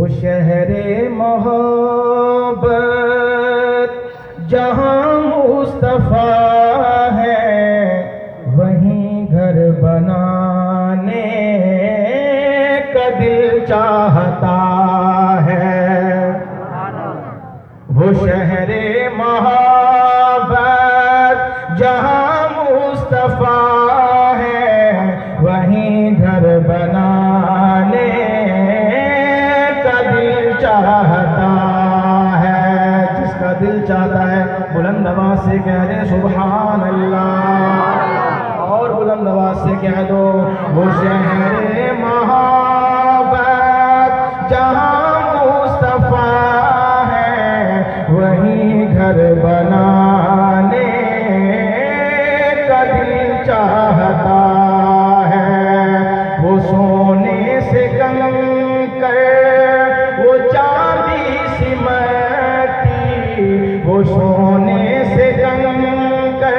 वो शहरे मोहब्बत जहाँ मुस्तफ़ा है, वहीं घर बनाने का दिल चाहता है। वो शहरे मोहब्बत जहाँ मुस्तफ़ा है, वहीं घर बनाने का दिल चाहता है। जिसका दिल चाहता है बुलंद आवाज़ से कह दे सुभान अल्लाह, और बुलंद आवाज़ से कह दो वो शहरे मोहब्बत जहाँ मुस्तफ़ा है, वहीं घर बनाने का दिल चाहता है। वो सोने से कंकर, वो चांदी सिमटी, वो सोने से कंकर,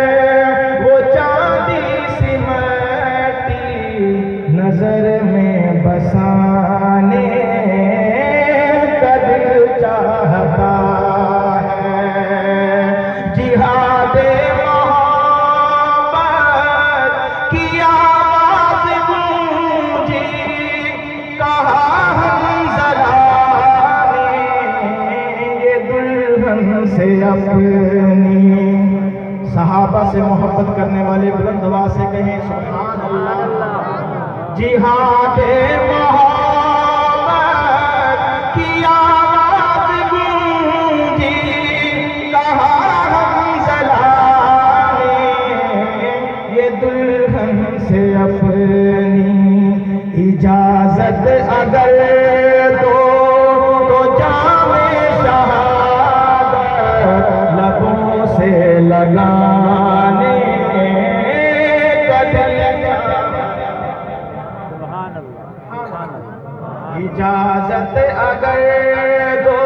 वो चांदी सिमटी, नजर में बसाने का दिल चाहता है। जिहादे मोहब्बत की आवाज़ गूंजी, कहा हमज़ला ने ये दुल्हन से अपनी। सहाबा से मोहब्बत करने वाले बुलंद आवाज़ से कहें सुभान अल्लाह। जिहादे मोहब्बत की आवाज़ गूंजी, कहा हमज़ला ने ये दुल्हन से अपनी। इजाज़त अगर दो तो जामे शहादत लबों से लगाने का दिल। इजाज़त अगर दो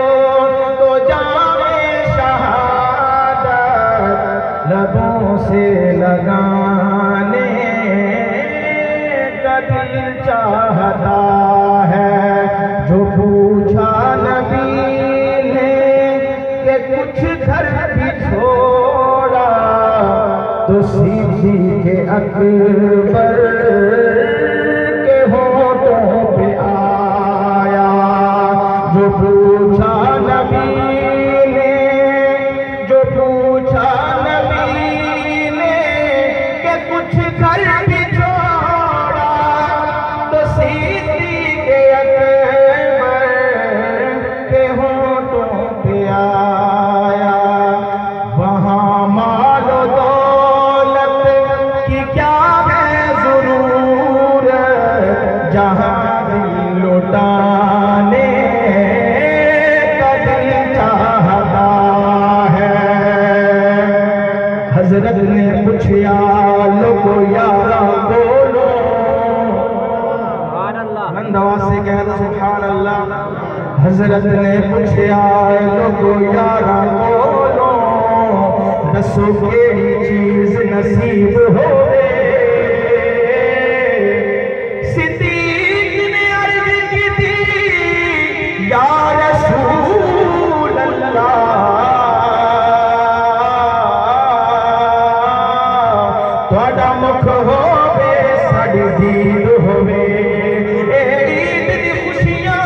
तो जामे शहादत लबों से लगाने का दिल चाहता है। जो पूछा नबी ने कि कुछ घर भी छोड़ा, तो सिद्दीक़ अकबर के होठों पे आया। जो पूछा नबी ने, जो पूछा नबी ने कि कुछ घर भी छोड़ा, तो सिद्दीक़ अकबर के होठों पे आया। वहाँ मालो दौलत की क्या है ज़रूरत, जहाँ दिल लौटाने का दिल चाहता है। हजरत ने पूछा लोगो यारा बोलो, बुलंद आवाज़ से कह दो सुभान अल्लाह। हजरत ने पूछा लोगो यारा बोलो, दसो केड़ी चीज नसीब होवे। सिद्दीक़ ने अर्ज़ की थी या रसूल अल्लाह, तुहाडा मुख होवे साडी दीद होवे। ईद दी खुशियां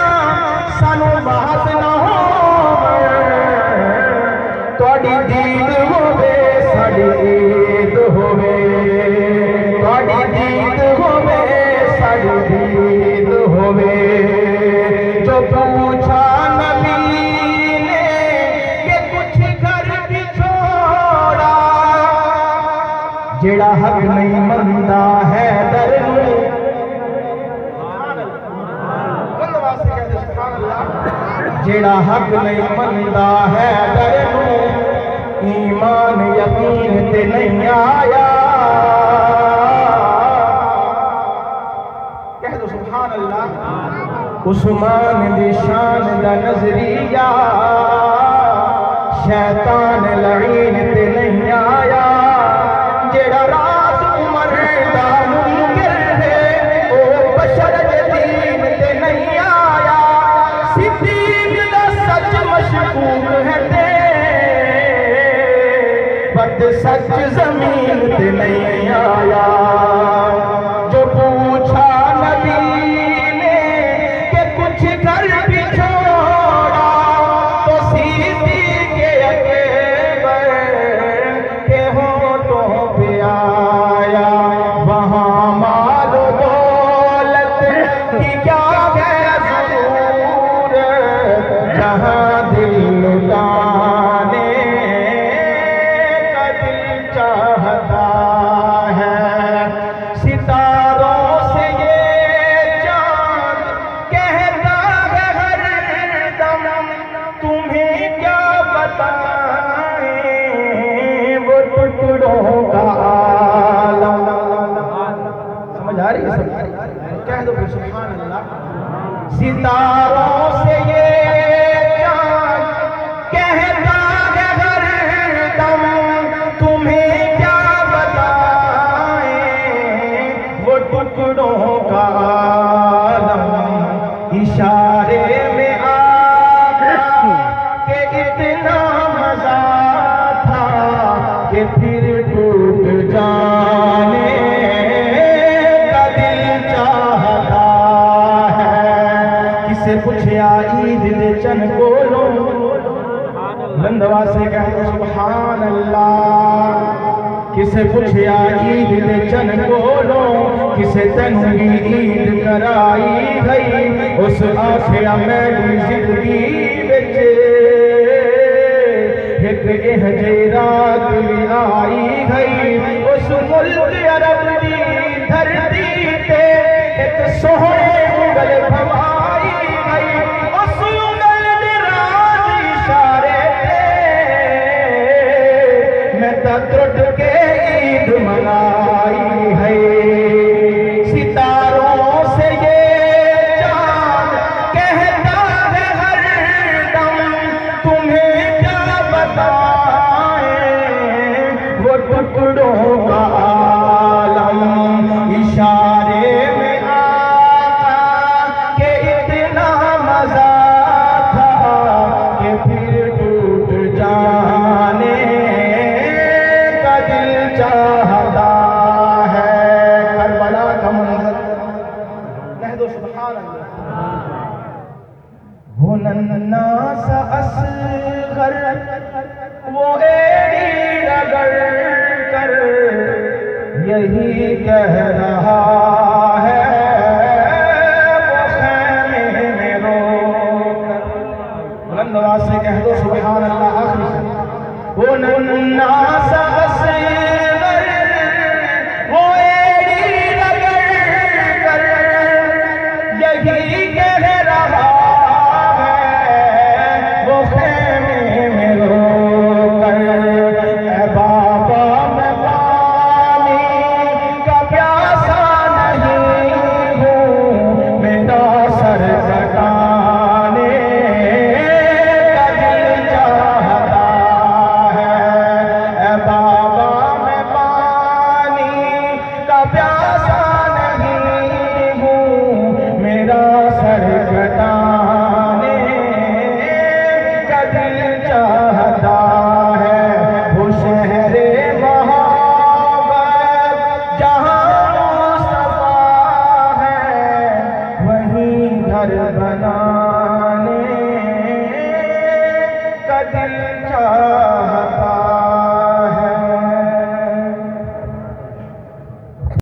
सानू बात ना होवे, तुहाडी दीद होवे साडी ईद होवे, तुहाडी दीद होवे साडी दीद होवे। जो पूछा नबी ने कि कुछ घर भी छोड़ा, जेड़ा हक नहीं मनदा है दर नूं, जेड़ा हक नहीं मनदा है दर नूं, ईमान यकीन ते नहीं आया। कह दो सुभान अल्लाह। उस्मान दी शान दा नजरिया शैतान लईन ते नहीं आया। जेड़ा राज उमर दा मुनकिर है, ओ बशर दे दीन ते नहीं आया। सिद्दीक़ सच जमीन पे नहीं आया। जो पूछा नबी ने कि कुछ कर भी छोड़ा, तो सीधी के अकेबर के होठों पे आया। वहाँ मालो दौलत की क्या है ज़रूरत, जहाँ दिल लुटाने का दिल चाहता है। सितारों से ये चाँद कहता है हर दम, तुम्हें क्या बताएं वो टुकड़ों का आलम। समझ आ रही है? कह दो फिर सुभान अल्लाह। सितारों से ये चाँद कहता है हर दम, तुम्हें क्या बताएं वो टुकड़ों का आलम। इशारे में आका के इतना मजा था कि फिर टूट जाने का दिल चाहता है। किसे पूछया ईद दे चन कोलो, लंदवा से कह सुभान अल्लाह। किसे पूछया ईद दे चन कोलो, किसे तेनू ईद कराई गई। उस आखिया मेरी जिंदगी विच एक एह जे रात भी आई गई। उस मुल्क अरब दी धरती पे एक सोहने उंगल भवाई गई। उस उंगल दे राज इशारे मैं त्रुट के ईद मनाई है। सितारों से ये चाँद कहता है हर दम, तुम्हें क्या बताएं वो टुकड़ों का आलम। इशारे में आका के इतना मजा था कि फिर टूट जाने का दिल चाहता है। करबला का मंजर कह दो सुभान अल्लाह। वो नन्ना सा असगर वो एड़ी रगड़ कर यही कह रहा